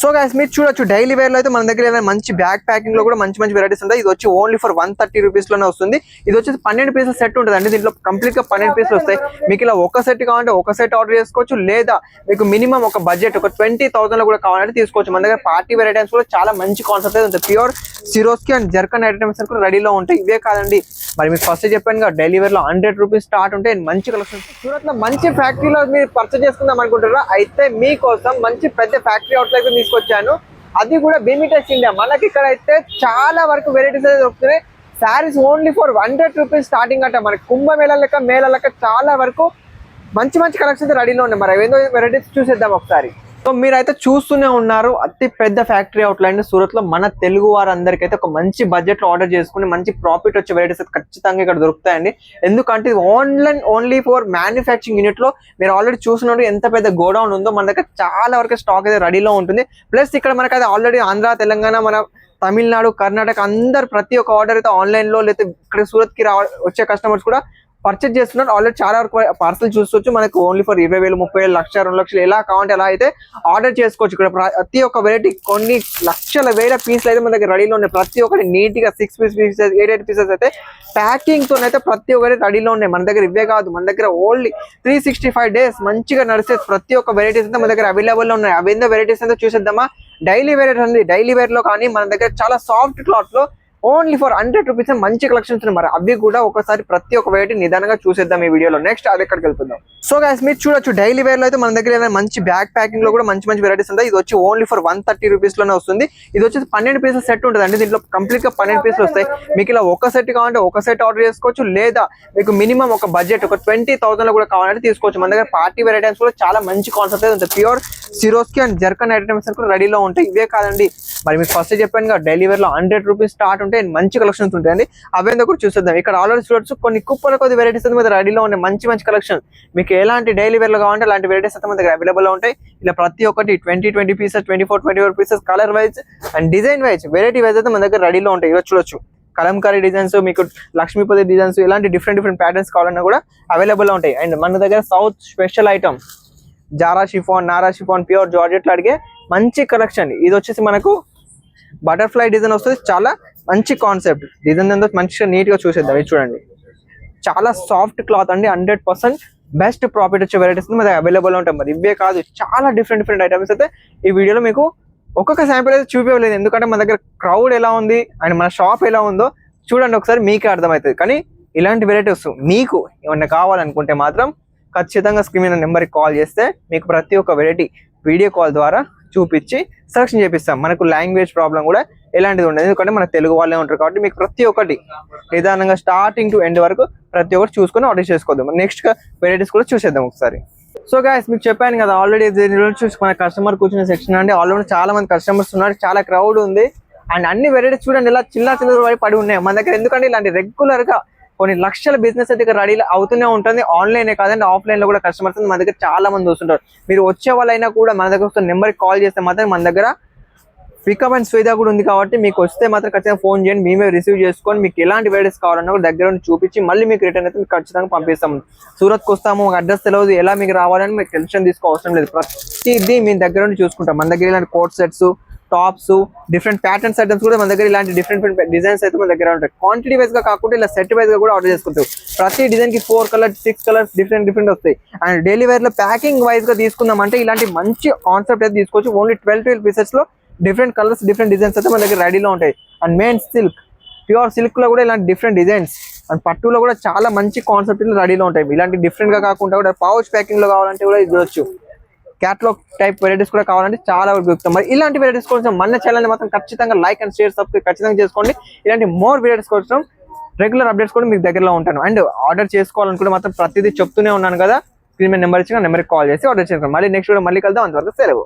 So guys మీరు చూడొచ్చు daily wear లో అయితే మన దగ్గర మంచి బ్యాగ్ ప్యాకింగ్ లో కూడా మంచి వెరైటీస్ ఉంటాయి. ఇది వచ్చి ఓన్లీ ఫర్ 130 రూపీస్ లోనే వస్తుంది. ఇది వచ్చేసి 12 పీసుల సెట్ ఉంటుంది అండి. దీంట్లో కంప్లీట్ గా 12 పీసులు వస్తాయి. మీకు ఇలా ఒక సెట్ కావాలంటే ఒక సెట్ ఆర్డర్ చేసుకోవచ్చు, లేదా మీకు మినిమం ఒక బడ్జెట్ ఒక 20,000 లో కూడా కావాలంటే తీసుకోవచ్చు. మన దగ్గర పార్టీ వేర్ ఐటమ్స్ కూడా చాలా మంచి కాన్సెప్ట్ అయితే ఉంటుంది. Pure Swarovski and zircon items కూడా రెడీలో ఉంటాయి. ఇవే కాదండి, మరి మీకు ఫస్ట్ చెప్పాను కదా డైలీ వేర్ లో 100 రూపీస్ స్టార్ట్ ఉంటే మంచి కలెక్షన్. సూరత్ లో మంచి ఫ్యాక్టరీలో మీరు పర్చేస్ చేసుకుందాం అనుకుంటారా? అయితే మీకోసం మంచి పెద్ద ఫ్యాక్టరీ అవుట్లెట్ తీసుకొచ్చాను. అది కూడా బీమిటెక్స్ ఇండియా. మనకి ఇక్కడ అయితే చాలా వరకు వెరైటీస్ అయితే దొరుకుతున్నాయి. Saris only for 100 rupees starting అంట. మనకి కుంభమేళ లెక్క మేళ లెక్క చాలా వరకు మంచి కలెక్షన్స్ రెడీలో ఉన్నాయి. మరి ఏదో వెరైటీస్ చూసేద్దాం ఒకసారి. సో మీరైతే చూస్తూనే ఉన్నారు, అతి పెద్ద ఫ్యాక్టరీ అవుట్లైన్ సూరత్ లో. మన తెలుగు వారందరికీ అయితే ఒక మంచి బడ్జెట్ లో ఆర్డర్ చేసుకుని మంచి ప్రాఫిట్ వచ్చే వెరైటీస్ అయితే ఖచ్చితంగా ఇక్కడ దొరుకుతాయండి. ఎందుకంటే ఇది online only for manufacturing unit లో. మీరు ఆల్రెడీ చూసినట్టు ఎంత పెద్ద గోడౌన్ ఉందో, మన దగ్గర చాలా వరకు స్టాక్ అయితే రెడీలో ఉంటుంది. ప్లస్ ఇక్కడ మనకి అయితే ఆల్రెడీ ఆంధ్ర, తెలంగాణ, మన తమిళనాడు, కర్ణాటక అందరు ప్రతి ఒక్క ఆర్డర్ అయితే ఆన్లైన్ లో లేదా ఇక్కడ సూరత్ కి వచ్చే కస్టమర్స్ కూడా పర్చేజ్ చేస్తున్నారు. ఆల్రెడీ చాలా వరకు పార్సల్ చూసుకోవచ్చు. మనకు ఓన్లీ ఫర్ 20,000, 30,000, 1,00,000, 2,00,000 ఎలా కావాలంటే అలా అయితే ఆర్డర్ చేసుకోవచ్చు. ఇక్కడ ప్రతి ఒక్క వెరైటీ కొన్ని లక్షల వేల పీసులు అయితే మన దగ్గర రెడీలో ఉన్నాయి. ప్రతి ఒక్కటి నీట్ గా 6 పీసెస్ 8 పీసెస్ అయితే ప్యాకింగ్ తో అయితే ప్రతి ఒక్కటి రెడీలో ఉన్నాయి. మన దగ్గర ఇవే కాదు, మన దగ్గర ఓన్లీ 365 డేస్ మంచిగా నడిచే ప్రతి ఒక్క వెరైటీస్ అయితే మన దగ్గర అవైలబుల్ లో ఉన్నాయి. అవేందో వెరైటీస్ అయితే చూసేద్దామా. డైలీ వేర్ ఉంది. డైలీ వేర్ లో కానీ మన దగ్గర చాలా సాఫ్ట్ క్లాత్ లో ఓన్లీ ఫర్ 100 రూపీస్ మంచి కలెక్షన్స్ ఉన్నాయి. మరి అవి కూడా ఒకసారి ప్రతి ఒక్క వెరైటీ నిదానంగా చూసేద్దాం ఈ వీడియోలో. నెక్స్ట్ అది ఎక్కడికి వెళ్తున్నాం. సో గైస్ మీరు చూడొచ్చు డైలీ వేర్ లో అయితే మన దగ్గర మంచి బ్యాగ్ ప్యాకింగ్ లో కూడా మంచి వెరైటీస్ ఉంటాయి. ఇది వచ్చి ఓన్లీ ఫర్ 130 రూపీస్ లోనే వస్తుంది. ఇది వచ్చేసి 12 పీసుల సెట్ ఉంటుంది అండి. దీంట్లో కంప్లీట్ గా 12 పీసులు వస్తాయి. మీకు ఇలా ఒక సెట్ కావాలంటే ఒక సెట్ ఆర్డర్ చేసుకోవచ్చు, లేదా మీకు మినిమం ఒక బడ్జెట్ ఒక 20,000 లో కూడా కావాలంటే తీసుకోవచ్చు. మన దగ్గర పార్టీ వేర్ ఐటమ్స్ కూడా చాలా మంచి కాన్సెప్ట్ అయితే ఉంటుంది. Pure Swarovski and zircon items కూడా రెడీలో ఉంటాయి. ఇవే కాదండి, మరి మీకు ఫస్ట్ చెప్పాను కదా డైలీ వేర్ లో 100 రూపీస్ స్టార్ట్ ఉంటే మంచి కలెక్షన్స్ ఉంటాయండి. అవేందో కూడా చూసేద్దాం. ఇక్కడ ఆల్రెడీ చూడొచ్చు కొన్ని కుప్పల కొద్ది వెరైటీస్ అయితే రెడీలో ఉన్నాయి. మంచి కలెక్షన్. మీకు ఎలాంటి డైలీ వేర్ లో కావాలంటే అలాంటి వెరైటీస్ అయితే మన దగ్గర అవైలబుల్ లో ఉంటాయి. ఇలా ప్రతి ఒక్కటి 20 pieces, 24 pieces, colour wise and design wise, variety wise అయితే మన దగ్గర రెడీలో ఉంటాయి. ఇవి చూడొచ్చు కలంకారీ డిజైన్స్, మీకు లక్ష్మీపతి డిజైన్స్, ఇలాంటి డిఫరెంట్ ప్యాటర్న్స్ కావాలన్నా కూడా అవైలబుల్ లో ఉంటాయి. అండ్ మన దగ్గర south special item Zara chiffon, Nara chiffon, pure georgette అడిగే మంచి కలెక్షన్. ఇది వచ్చేసి మనకు బటర్ఫ్లై డిజైన్ వస్తుంది. చాలా మంచి కాన్సెప్ట్ డిజైన్ అంతా మంచిగా నీట్ గా చూసేద్దాం. ఇది చూడండి, చాలా సాఫ్ట్ క్లాత్ అండి. 100% బెస్ట్ ప్రాఫిట్ వచ్చే వెరైటీస్ మన అవైలబుల్ ఉంటాయి. మరి ఇవే కాదు, చాలా డిఫరెంట్ ఐటమ్స్ అయితే ఈ వీడియోలో మీకు ఒక్కొక్క శాంపిల్ అయితే చూపించలేదు. ఎందుకంటే మన దగ్గర క్రౌడ్ ఎలా ఉంది అండ్ మన షాప్ ఎలా ఉందో చూడండి ఒకసారి, మీకే అర్థమవుతుంది. కానీ ఇలాంటి వెరైటీస్ మీకు ఏమన్నా కావాలనుకుంటే మాత్రం ఖచ్చితంగా స్క్రీన్ నెంబర్కి కాల్ చేస్తే మీకు ప్రతి ఒక్క వెరైటీ వీడియో కాల్ ద్వారా చూపించి సెలెక్షన్ చేపిస్తాం. మనకు లాంగ్వేజ్ ప్రాబ్లం కూడా ఎలాంటిది ఉండదు, ఎందుకంటే మన తెలుగు వాళ్ళే ఉంటారు కాబట్టి మీకు ప్రతి ఒక్కటి నిదానంగా స్టార్టింగ్ టు ఎండ్ వరకు ప్రతి ఒక్కటి చూసుకొని ఆర్డర్ చేసుకోవద్దాం. నెక్స్ట్ వెరైటీస్ కూడా చూసేద్దాం ఒకసారి. సో గైస్ మీకు చెప్పాను కదా ఆల్రెడీ చూసి మన కస్టమర్ కూర్చునే సెక్షన్ అండి. ఆల్రెడీ చాలా మంది కస్టమర్స్ ఉన్నారు, చాలా క్రౌడ్ ఉంది. అండ్ అన్ని వెరైటీస్ చూడండి ఇలా చిల్లర పడి ఉన్నాయి మన దగ్గర. ఎందుకంటే ఇలాంటి రెగ్యులర్ గా కొన్ని లక్షల బిజినెస్ అయితే రెడీ అవుతూనే ఉంటుంది. ఆన్లైనే కాదండి, ఆఫ్లైన్ లో కూడా కస్టమర్స్ మన దగ్గర చాలా మంది వస్తుంటారు. మీరు వచ్చే వాళ్ళైనా కూడా మన దగ్గర వస్తున్న నెంబర్కి కాల్ చేస్తే మాత్రం మన దగ్గర పికప్ అండ్ సువిధా కూడా ఉంది. కాబట్టి మీకు వస్తే మాత్రం ఖచ్చితంగా ఫోన్ చేయండి, మేమే రిసీవ్ చేసుకొని మీకు ఎలాంటి వెరైటీస్ కావాలన్నా కూడా దగ్గర చూపించి మళ్ళీ మీకు రిటర్న్ అయితే మీకు ఖచ్చితంగా పంపిస్తాము. సూరత్కి వస్తాము, అడ్రస్ తెలియదు, ఎలా మీకు రావాలని మీకు టెన్షన్ తీసుకోవసరం లేదు. ప్రతిదీ మీ దగ్గర నుండి చూసుకుంటాం. మన దగ్గర ఇలాంటి coat sets, tops, different patterns items కూడా మన దగ్గర ఇలాంటి డిఫరెంట్ డిజైన్స్ అయితే మన దగ్గర ఉంటాయి. క్వాంటిటీ వైజ్ గా కాకుండా ఇలా సెట్ వైజ్ గా కూడా ఆర్డర్ చేసుకుంటారు. ప్రతి డిజైన్ కి 4 కలర్స్ 6 కలర్స్ డిఫరెంట్ వస్తాయి. అండ్ డైలీ వేర్ లో ప్యాకింగ్ వైజ్ గా తీసుకుందాం అంటే ఇలాంటి మంచి కాన్సెప్ట్ అయితే తీసుకోవచ్చు. ఓన్లీ 12 పీసెస్ లో డిఫరెంట్ కలర్స్ డిఫరెంట్ డిజైన్స్ అయితే మన దగ్గర రెడీలో ఉంటాయి. And main silk, pure silk లో కూడా ఇలాంటి డిఫరెంట్ డిజైన్స్ అండ్ పట్టులో కూడా చాలా మంచి కాన్సెప్ట్ రెడీలో ఉంటాయి. ఇలాంటి డిఫరెంట్ గా కాకుండా కూడా పౌచ్ ప్యాకింగ్ లో కావాలంటే కూడా ఇది చూడొచ్చు. క్యాటలాగ్ టైప్ వెరైటీస్ కూడా కావాలంటే చాలా వరకు దొరుకుతాం. మరి ఇలాంటి వెరైటీస్ కోసం మన ఛానల్ మాత్రం ఖచ్చితంగా లైక్ అండ్ షేర్ సబ్స్క్రైబ్ ఖచ్చితంగా చేసుకోండి. ఇలాంటి మోర్ వెరైటీస్ కోసం రెగ్యులర్ అప్డేట్స్ కూడా మీకు దగ్గరలో ఉంటాను. అండ్ ఆర్డర్ చేసుకోవాలనుకుంటే మాత్రం ప్రతిదీ చెప్తూనే ఉన్నాను కదా, స్క్రీన్ మీద నెంబర్ ఇచ్చి నెంబర్కి కాల్ చేసి ఆర్డర్ చేసుకోండి. మళ్ళీ నెక్స్ట్ వీడియో మళ్ళీ కలుద్దాం. అంతవరకు సెలవు.